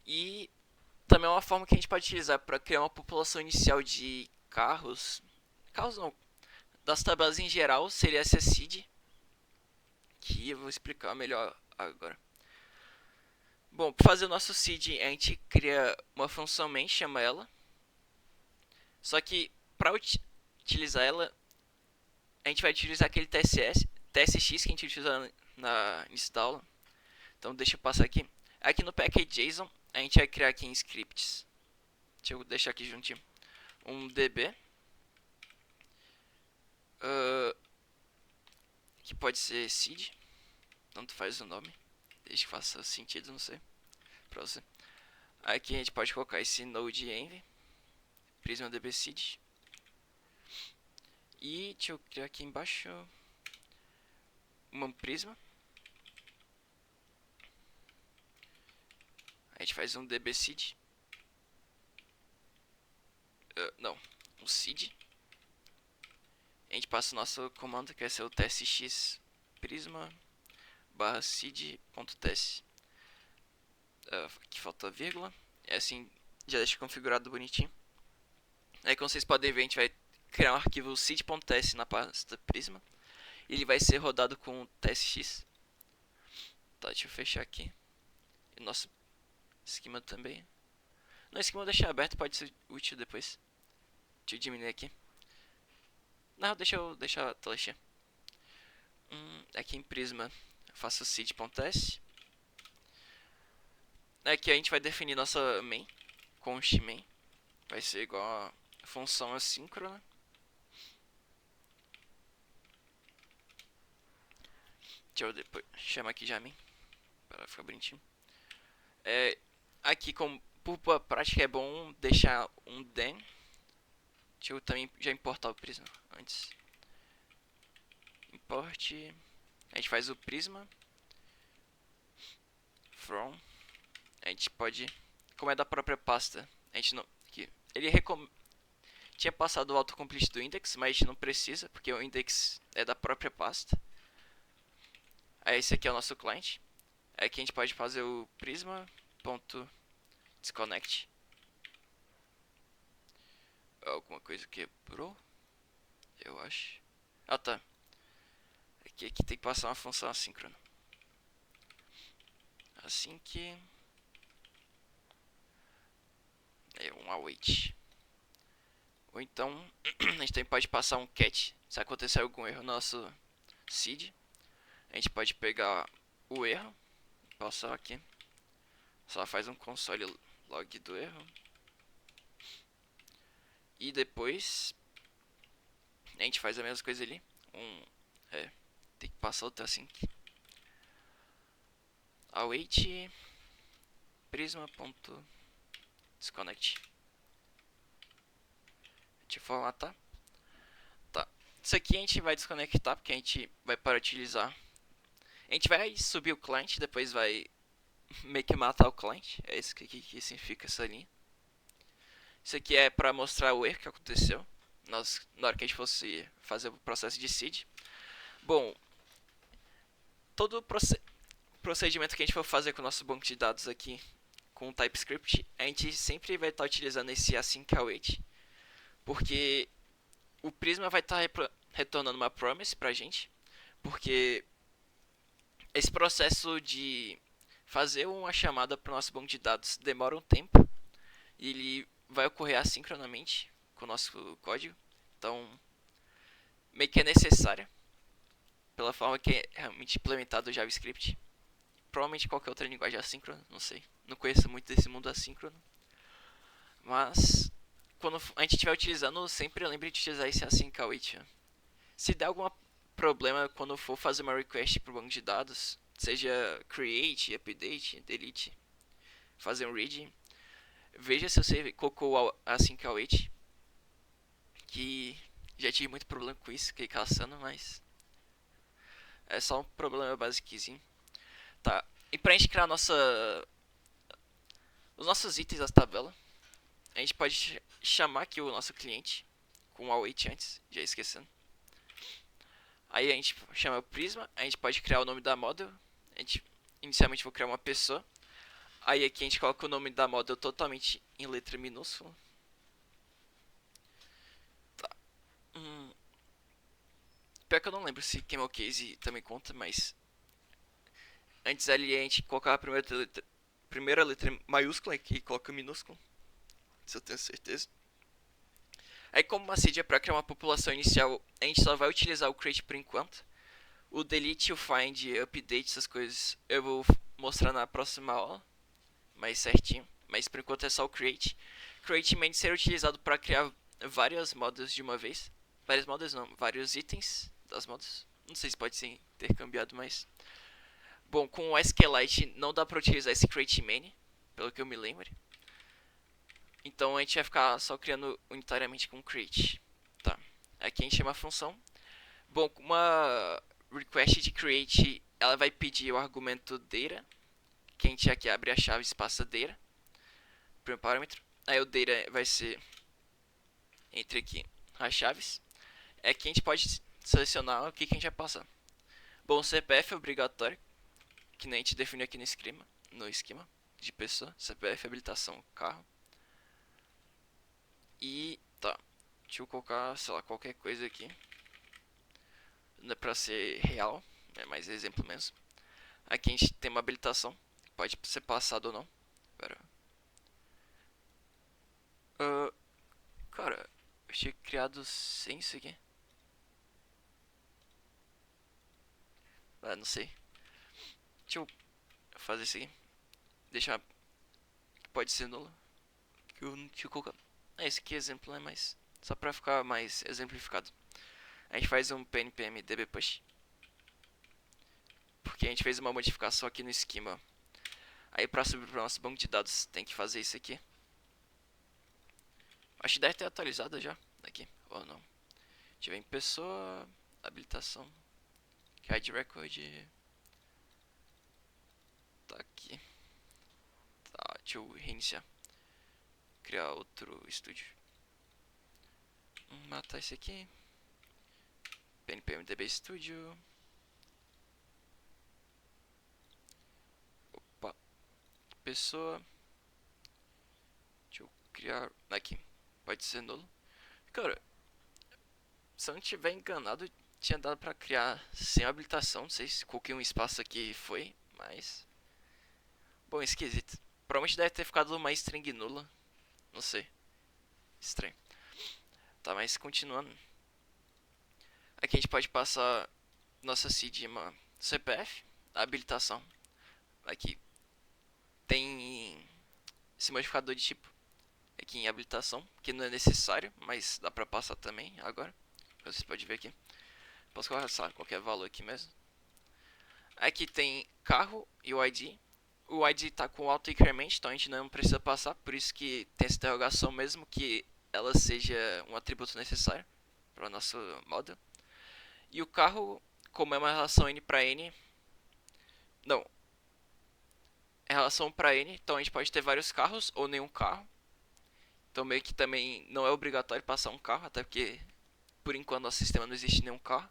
E também é uma forma que a gente pode utilizar para criar uma população inicial de carros. Carros não, das tabelas em geral seria essa seed, que eu vou explicar melhor agora. Bom, para fazer o nosso seed, a gente cria uma função main, chama ela. Só que para utilizar ela, a gente vai utilizar aquele TSX que a gente utiliza na início da aula. Então deixa eu passar aqui. Aqui no package.json, a gente vai criar aqui em scripts. Deixa eu deixar aqui juntinho. Um db. Uh, que pode ser seed. Tanto faz o nome. Desde que faça sentido, não sei. Pra você. Aqui a gente pode colocar esse node env. Prisma db seed. E deixa eu criar aqui embaixo uma prisma. A gente faz um db seed. Não, um seed. A gente passa o nosso comando que vai ser o tsx prisma barra seed.ts. Aqui falta vírgula. É assim, já deixa configurado bonitinho. Aí como vocês podem ver, a gente vai criar um arquivo seed.ts na pasta prisma. E ele vai ser rodado com tsx. Tá, deixa eu fechar aqui. E nosso esquema também. No esquema eu deixar aberto, pode ser útil depois. Deixa eu diminuir aqui. Não, deixa eu deixar a tela cheia. Aqui em prisma eu faço seed.s. Aqui a gente vai definir nossa main. Const main. Vai ser igual a função assíncrona. Deixa eu depois chamar aqui já main. Para ficar bonitinho. Aqui, como por prática, é bom deixar um den. Deixa eu também já importar o prisma antes. Import. A gente faz o prisma. From. A gente pode, como é da própria pasta, a gente não, aqui, ele tinha passado o autocomplete do index, mas a gente não precisa, porque o index é da própria pasta. Aí esse aqui é o nosso cliente. Aqui a gente pode fazer o prisma.disconnect. Alguma coisa quebrou, eu acho. Ah, tá. Aqui tem que passar uma função assíncrona. Assim que é um await. Ou então a gente também pode passar um cat se acontecer algum erro no nosso seed. A gente pode pegar o erro, passar aqui. Só faz um console log do erro. E depois a gente faz a mesma coisa ali. Tem que passar o assim. Await prisma.disconnect. Deixa eu formatar. Tá. Isso aqui a gente vai desconectar porque a gente vai para utilizar. A gente vai subir o cliente, depois vai meio que matar o cliente. É isso que significa essa linha. Isso aqui é para mostrar o erro que aconteceu na hora que a gente fosse fazer o processo de seed. Bom, todo o procedimento que a gente for fazer com o nosso banco de dados aqui com o TypeScript, a gente sempre vai estar utilizando esse async await, porque o Prisma vai estar retornando uma promise para a gente, porque esse processo de fazer uma chamada para o nosso banco de dados demora um tempo e ele vai ocorrer assincronamente com o nosso código, então meio que é necessário pela forma que é realmente implementado o JavaScript. Provavelmente qualquer outra linguagem assíncrona, não sei. Não conheço muito desse mundo assíncrono. Mas quando a gente estiver utilizando, sempre lembre de utilizar esse async await. Se der algum problema quando for fazer uma request para o banco de dados, seja create, update, delete, fazer um read, veja se você colocou o async await, que já tive muito problema com isso, fiquei caçando, mas é só um problema basiquinho. Tá, e pra gente criar os nossos itens da tabela, a gente pode chamar aqui o nosso cliente com o await antes, já esquecendo. Aí a gente chama o Prisma, a gente pode criar o nome da model. A gente inicialmente vou criar uma pessoa. Aí aqui a gente coloca o nome da model totalmente em letra minúscula. Tá. Pior que eu não lembro se Camel Case também conta, mas antes ali a gente colocava a primeira letra maiúscula, aqui coloca minúsculo. Se eu tenho certeza. Aí como uma seed é pra criar uma população inicial, a gente só vai utilizar o create por enquanto. O delete, o find, update, essas coisas eu vou mostrar na próxima aula, mais certinho. Mas por enquanto é só o create. Create main ser utilizado para criar várias modas de uma vez. Várias modas não, vários itens das modas. Não sei se pode ser intercambiado, mas... Bom, com o SQLite não dá para utilizar esse create main, pelo que eu me lembro. Então a gente vai ficar só criando unitariamente com create. Tá. Aqui a gente chama a função. Bom, uma request de create, ela vai pedir o argumento data, que a gente aqui abre a chave espaço data, primeiro parâmetro. Aí o data vai ser entre aqui as chaves. É que a gente pode selecionar o que a gente vai passar. Bom, o CPF é obrigatório, que nem a gente definiu aqui no esquema de pessoa. CPF, habilitação, carro. E tá, deixa eu colocar, sei lá, qualquer coisa aqui. Não é pra ser real, é mais exemplo mesmo. Aqui a gente tem uma habilitação, pode ser passado ou não. Pera. Cara, eu tinha criado sem isso aqui. Não sei. Deixa eu fazer isso aqui. Deixar. Pode ser nulo. Que eu não tinha colocado. Esse aqui é exemplo, né? Mas só pra ficar mais exemplificado. A gente faz um pnpm db push. Porque a gente fez uma modificação aqui no esquema. Aí pra subir pro nosso banco de dados tem que fazer isso aqui. Acho que deve ter atualizado já. Aqui, ou não. Deixa eu ver em pessoa. Habilitação. Hide record. Tá aqui. Tá, deixa eu reiniciar. Criar outro estúdio. Matar esse aqui. pnpm-db studio. Opa. Pessoa. Deixa eu criar. Aqui. Pode ser nulo. Cara, se eu não tiver enganado, tinha dado pra criar sem habilitação. Não sei se coloquei um espaço aqui foi, mas. Bom, esquisito. Provavelmente deve ter ficado uma string nula. Não sei. Estranho. Tá, mas continuando. Aqui a gente pode passar nossa seed uma CPF, habilitação. Aqui tem esse modificador de tipo aqui em habilitação, que não é necessário, mas dá pra passar também agora. Vocês podem ver aqui. Posso colocar qualquer valor aqui mesmo. Aqui tem carro e o ID. O ID tá com auto increment, então a gente não precisa passar, por isso que tem essa interrogação mesmo que ela seja um atributo necessário para o nosso model. E o carro, como é uma relação n para n, não, é relação para n, então a gente pode ter vários carros ou nenhum carro. Então meio que também não é obrigatório passar um carro, até porque por enquanto no sistema não existe nenhum carro.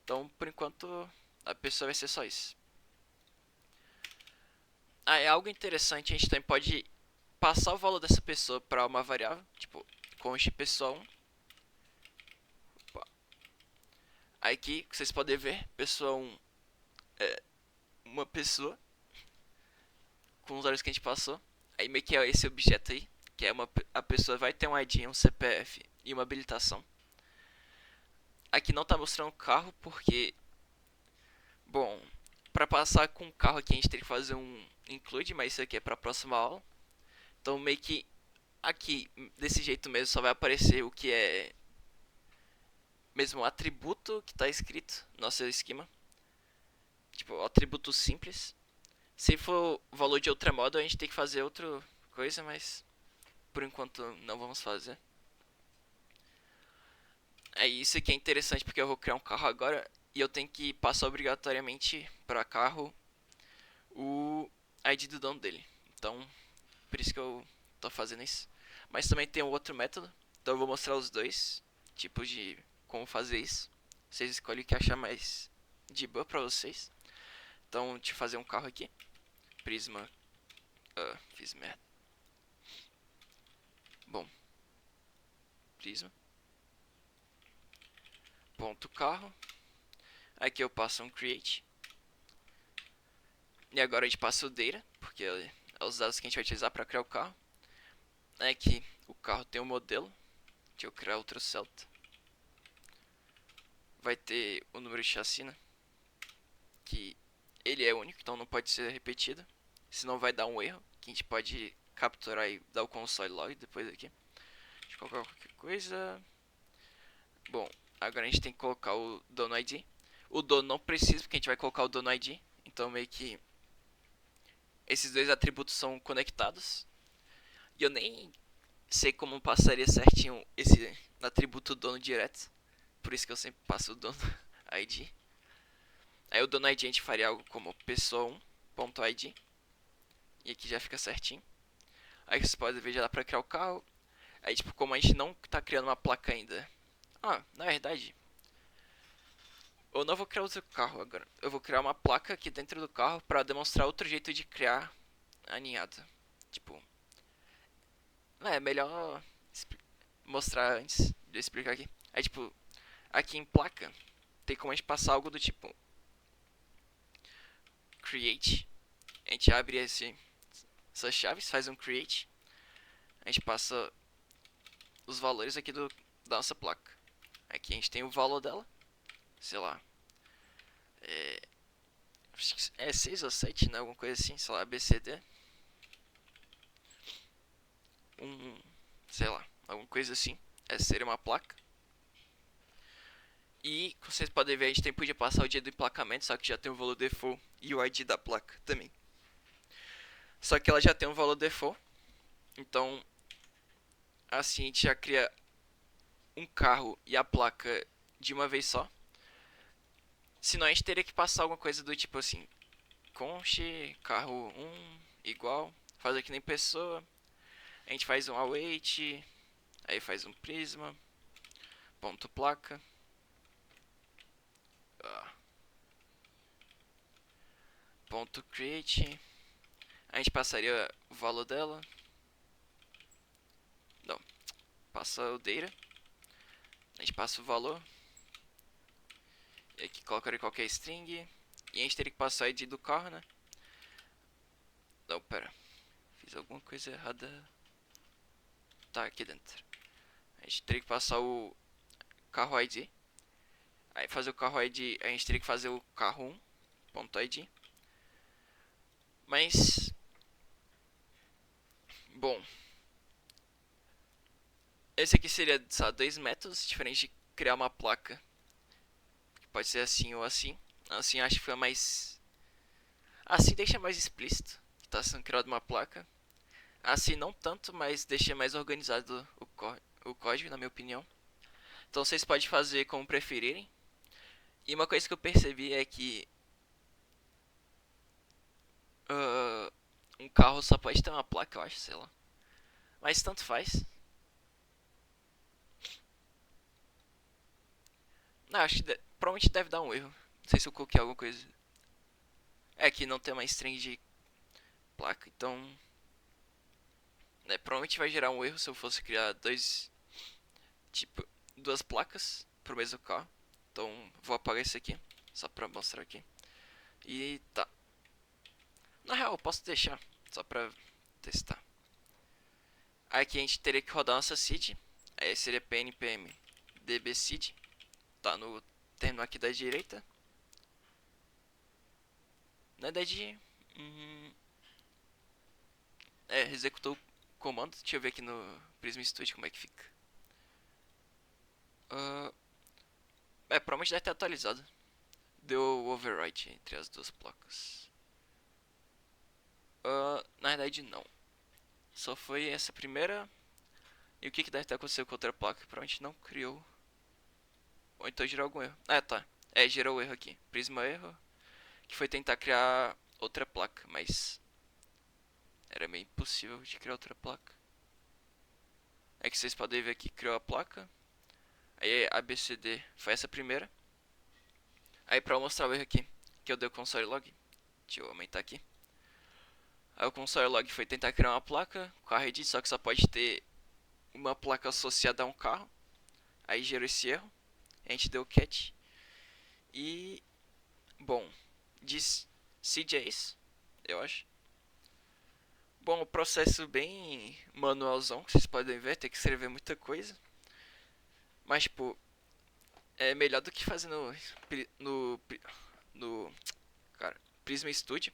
Então por enquanto a pessoa vai ser só isso. É algo interessante, a gente também pode passar o valor dessa pessoa para uma variável, tipo const pessoa 1. Aí aqui vocês podem ver, pessoa 1 é uma pessoa com os olhos que a gente passou. Aí meio que é esse objeto aí, que é a pessoa vai ter um ID, um CPF e uma habilitação. Aqui não tá mostrando carro porque, bom, para passar com o carro aqui a gente tem que fazer um include, mas isso aqui é para a próxima aula. Então meio que aqui desse jeito mesmo só vai aparecer o que é mesmo o atributo que está escrito no nosso esquema. Tipo, atributo simples. Se for valor de outra modo, a gente tem que fazer outra coisa, mas por enquanto não vamos fazer. É isso que é interessante porque eu vou criar um carro agora e eu tenho que passar obrigatoriamente para carro o ID do dono dele. Então, por isso que eu tô fazendo isso. Mas também tem um outro método, então eu vou mostrar os dois tipos de como fazer isso. Vocês escolhem o que achar mais de boa para vocês. Então, deixa eu fazer um carro aqui. Prisma Fiz merda. Bom, prisma. Ponto carro. Aqui eu passo um create. E agora a gente passa o data, porque é os dados que a gente vai utilizar para criar o carro. Aqui o carro tem um modelo. Deixa eu criar outro Celta. Vai ter o número de chassi, né? Que ele é único, então não pode ser repetido. Senão vai dar um erro, que a gente pode capturar e dar o console log depois aqui. Deixa eu colocar qualquer coisa. Bom, agora a gente tem que colocar o dono ID. O dono não precisa, porque a gente vai colocar o dono ID. Então meio que esses dois atributos são conectados. E eu nem sei como passaria certinho esse atributo dono direto. Por isso que eu sempre passo o dono ID. Aí o dono ID a gente faria algo como pessoa1.id. E aqui já fica certinho. Aí vocês podem ver, já dá pra criar o carro. Aí tipo, como a gente não tá criando uma placa ainda. Na verdade, eu não vou criar outro carro agora. Eu vou criar uma placa aqui dentro do carro pra demonstrar outro jeito de criar aninhado. Tipo, é melhor mostrar antes de eu explicar aqui. Aí tipo, aqui em placa, tem como a gente passar algo do tipo create. A gente abre essas chaves, faz um create. A gente passa os valores aqui da nossa placa. Aqui a gente tem o valor dela, sei lá, é 6 ou 7, né? Alguma coisa assim, sei lá, ABCD. Sei lá, alguma coisa assim. Essa seria uma placa. E, como vocês podem ver, a gente podia passar o dia do emplacamento, só que já tem o valor default e o ID da placa também. Só que ela já tem um valor default, então assim a gente já cria um carro e a placa de uma vez só. Senão a gente teria que passar alguma coisa do tipo assim, conche, carro 1 igual, faz aqui nem pessoa, a gente faz um await, aí faz um prisma, ponto placa, ponto create, a gente passaria o valor dela, não, passa o data, a gente passa o valor, e aqui colocaria qualquer string, e a gente teria que passar o ID do carro, né? Não, pera, fiz alguma coisa errada, tá aqui dentro. A gente teria que passar o carro ID, aí fazer o carro ID, a gente teria que fazer o carro 1.id. Mas, bom, esse aqui seria, sabe, dois métodos diferentes de criar uma placa. Pode ser assim ou assim. Assim acho que foi mais. Assim deixa mais explícito que está sendo criada uma placa. Assim não tanto, mas deixa mais organizado o código, na minha opinião. Então vocês podem fazer como preferirem. E uma coisa que eu percebi é que um carro só pode ter uma placa, eu acho, sei lá. Mas tanto faz. Não, acho que provavelmente deve dar um erro. Não sei se eu coloquei alguma coisa. É que não tem uma string de placa, então provavelmente vai gerar um erro se eu fosse criar duas placas pro mesmo carro. Então vou apagar esse aqui, só pra mostrar aqui. E tá. Na real, eu posso deixar, só pra testar. Aqui a gente teria que rodar nossa seed. Aí seria pnpm dbseed. Tá no termo aqui da direita. Na verdade, executou o comando. Deixa eu ver aqui no Prisma Studio como é que fica. Provavelmente deve ter atualizado. Deu overwrite entre as duas placas. Na verdade, não. Só foi essa primeira. E o que deve ter acontecido com outra placa? Provavelmente não criou. Ou então gerou algum erro. Tá. Gerou erro aqui. Prisma erro. Que foi tentar criar outra placa, mas era meio impossível de criar outra placa. É que vocês podem ver aqui, criou a placa. Aí a ABCD foi essa primeira. Aí pra eu mostrar o erro aqui, que eu dei o console log. Deixa eu aumentar aqui. Aí o console log foi tentar criar uma placa com a rede, só que só pode ter uma placa associada a um carro. Aí gerou esse erro. A gente deu catch. E, bom, de CJs, eu acho. Bom, o processo bem manualzão, que vocês podem ver, tem que escrever muita coisa. Mas, tipo, é melhor do que fazer no, no cara, Prisma Studio.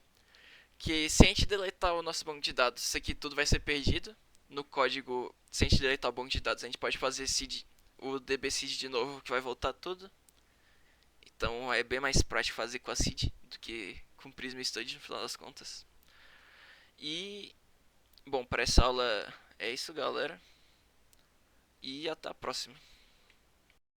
Que se a gente deletar o nosso banco de dados, isso aqui tudo vai ser perdido. No código, se a gente deletar o banco de dados, a gente pode fazer seed, o dbseed de novo, que vai voltar tudo. Então é bem mais prático fazer com a seed do que com o Prisma Studio no final das contas. E, bom, para essa aula é isso, galera. E até a próxima.